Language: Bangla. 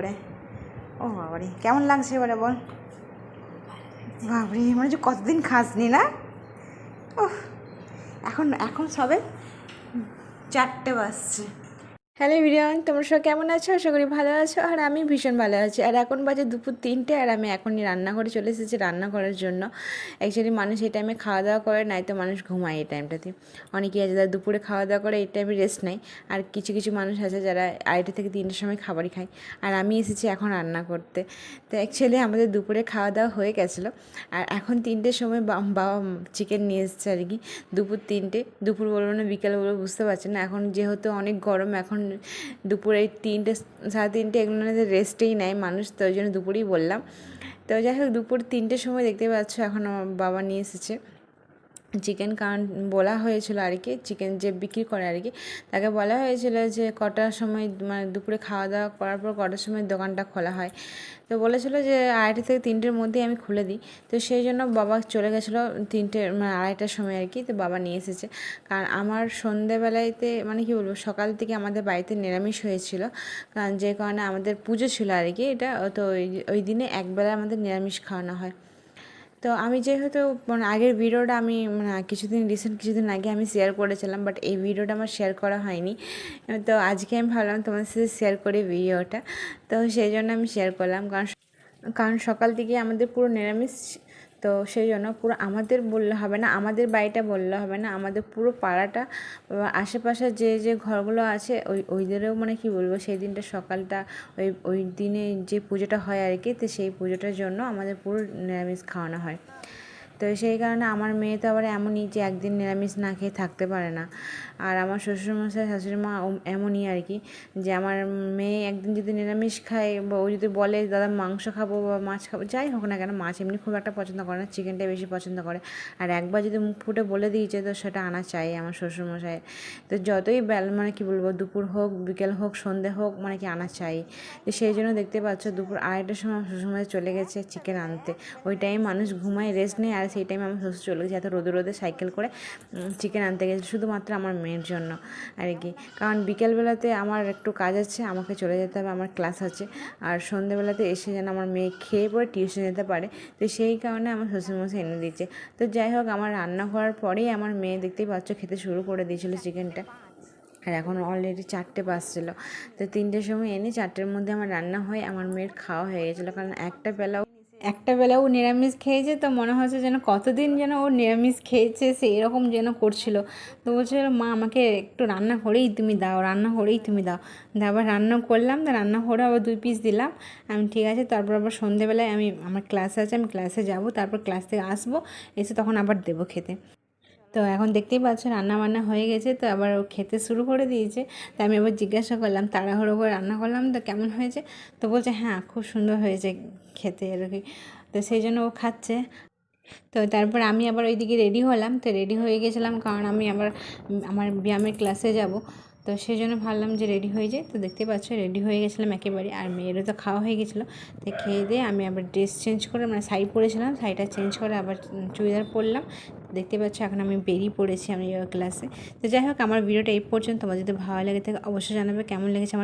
করে। ও বাবারে, কেমন লাগছে এবারে বল? বাবারে, মানে যে কতদিন খাসনি না? ও এখন সবে 4টে বাজছে। হ্যালো এভরিওয়ান, তোমরা সব কেমন আছো? আশা করি ভালো আছো। আর আমি ভীষণ ভালো আছি। আর এখন বাজে দুপুর 3টে, আর আমি এখনই রান্নাঘরে চলে এসেছি রান্না করার জন্য। অ্যাকচুয়ালি মানুষ এই টাইমে খাওয়া দাওয়া করে, নাই তো মানুষ ঘুমায় এই টাইমটাতে। অনেকেই আছে যারা দুপুরে খাওয়া দাওয়া করে, এই টাইমে রেস্ট নেয়। আর কিছু কিছু মানুষ আছে যারা 2:30 থেকে 3টের সময় খাবারই খায়। আর আমি এসেছি এখন রান্না করতে। তো অ্যাকচুয়ালি আমাদের দুপুরে খাওয়া দাওয়া হয়ে গেছিলো। আর এখন 3টের সময় বাবা চিকেন নিয়ে এসেছে আর কি। দুপুর 3টে, দুপুর বলবো না বিকেল বলবো বুঝতে পারছি না। এখন যেহেতু অনেক গরম, এখন দুপুরে 3টে 3:30 এগুলো রেস্টেই নেয় মানুষ, তো ওই জন্য দুপুরেই বললাম। তো যাই হোক, দুপুর 3টের সময় দেখতে পাচ্ছ এখন আমার বাবা নিয়ে এসেছে চিকেন। কারণ বলা হয়েছিল আর কি, চিকেন যে বিক্রি করে আর কি, তাকে বলা হয়েছিল যে কটার সময়, মানে দুপুরে খাওয়া দাওয়া করার পর কটার সময় দোকানটা খোলা হয়। তো বলেছিল যে 2:30 থেকে 3টের মধ্যেই আমি খুলে দিই। তো সেই জন্য বাবা চলে গেছিলো 3টে, মানে 2:30টার সময় আর কি। তো বাবা নিয়ে এসেছে। কারণ আমার সন্ধ্যেবেলাতে, মানে কি বলবো, সকাল থেকে আমাদের বাড়িতে নিরামিষ হয়েছিল। কারণ যে কারণে আমাদের পুজো ছিল আর কি এটা। তো ওই দিনে একবেলা আমাদের নিরামিষ খাওয়ানো হয়। তো আমি যেহেতু মানে আগের ভিডিওটা আমি মানে কিছুদিন আগে আমি শেয়ার করেছিলাম, বাট এই ভিডিওটা আমার শেয়ার করা হয়নি। তো আজকে আমি ভাবলাম তোমাদের সাথে শেয়ার করি ভিডিওটা। তো সেই জন্য আমি শেয়ার করলাম। কারণ সকাল থেকে আমাদের পুরো নিরামিষ। তো সেই জন্য পুরো আমাদের বললে হবে না, আমাদের বাড়িটা বললে হবে না, আমাদের পুরো পাড়াটা, আশেপাশে যে ঘরগুলো আছে ওইদেরও, মানে কি বলবো, সেই দিনটা সকালটা ওই দিনে যে পুজোটা হয় আর কি, তো সেই পুজোটার জন্য আমাদের পুরো নিরামিষ খাওয়ানো হয়। তো সেই কারণে আমার মেয়ে তো আবার এমনই যে একদিন নিরামিষ না খেয়ে থাকতে পারে না। আর আমার শ্বশুরমশাই শাশুড়ি মা এমনই আর কি, যে আমার মেয়ে একদিন যদি নিরামিষ খায়, বা ও যদি বলে দাদা মাংস খাবো বা মাছ খাবো, যাই হোক না কেন, মাছ এমনি খুব একটা পছন্দ করে না, চিকেনটাই বেশি পছন্দ করে। আর একবার যদি মুখ ফুটে বলে দিয়েছে, তো সেটা আনা চাই আমার শ্বশুরমশাই। তো যতই মানে কি বলবো, দুপুর হোক বিকেল হোক সন্ধে হোক, মানে কি আনা চাই। তো সেই জন্য দেখতে পাচ্ছ দুপুর 2:30টার সময় শ্বশুরমশাই চলে গেছে চিকেন আনতে। ওই টাইম মানুষ ঘুমায়, রেস্ট নেয়। আর সেই টাইমে আমার শ্বশুর চলে গেছে এত রোদে সাইকেল করে চিকেন আনতে গেছে, শুধুমাত্র আমার মেয়ের জন্য আর কি। কারণ বিকেলবেলাতে আমার একটু কাজ আছে, আমাকে চলে যেতে হবে, আমার ক্লাস আছে। আর সন্ধ্যেবেলাতে এসে যেন আমার মেয়ে খেয়ে পরে টিউশন যেতে পারে, তো সেই কারণে আমার শ্বশুরমশাই এনে দিচ্ছে। তো যাই হোক, আমার রান্না করার পরেই আমার মেয়ে দেখতেই পাচ্ছ খেতে শুরু করে দিয়েছিলো চিকেনটা। আর এখন অলরেডি 4টে বাজছিলো। তো 3টের সময় এনে 4টের মধ্যে আমার রান্না হয়ে আমার মেয়ের খাওয়া হয়ে গেছিলো। কারণ একটা বেলাও নিরামিষ খেয়েছে, তো মনে হচ্ছে যেন কতদিন যেন ও নিরামিষ খেয়েছে সেই রকম যেন করছিল। তো বলছিল মা আমাকে একটু রান্না করেই তুমি দাও। আবার রান্না করলাম, তো রান্না করে আবার 2 পিস দিলাম। আমি ঠিক আছে। তারপর আবার সন্ধেবেলায় আমার ক্লাস আছে, আমি ক্লাসে যাব, তারপর ক্লাস থেকে আসবো, এসে তখন আবার দেবো খেতে। তো এখন দেখতেই পাচ্ছ রান্নাবান্না হয়ে গেছে, তো আবার ও খেতে শুরু করে দিয়েছে। তো আমি আবার জিজ্ঞাসা করলাম, তাড়াহুড়ো করে রান্না করলাম তো কেমন হয়েছে? তো বলছে হ্যাঁ খুব সুন্দর হয়েছে খেতে আর কি। তো সেই জন্য ও খাচ্ছে। তো তারপর আমি আবার ওইদিকে রেডি হলাম। তো রেডি হয়ে গেছিলাম, কারণ আমি আবার আমার ব্যায়ামের ক্লাসে যাব। তো সেই জন্য ভাবলাম যে রেডি হয়ে যাই। তো দেখতে পাচ্ছ রেডি হয়ে গেছিলাম একেবারে। আর মেয়েরও তো খাওয়া হয়ে গেছিলো। তো খেয়ে দিয়ে আমি আবার ড্রেস চেঞ্জ করে, মানে শাড়ি পরেছিলাম, শাড়িটা চেঞ্জ করে আবার চুড়িদার পরলাম। দেখতে পাচ্ছ এখন আমি বেরিয়ে পড়েছি আমি যোগা ক্লাসে। তো যাই হোক, আমার ভিডিওটা এই পর্যন্ত। তোমার যদি ভালো লেগে থাকে অবশ্যই জানাবে কেমন লেগেছে আমার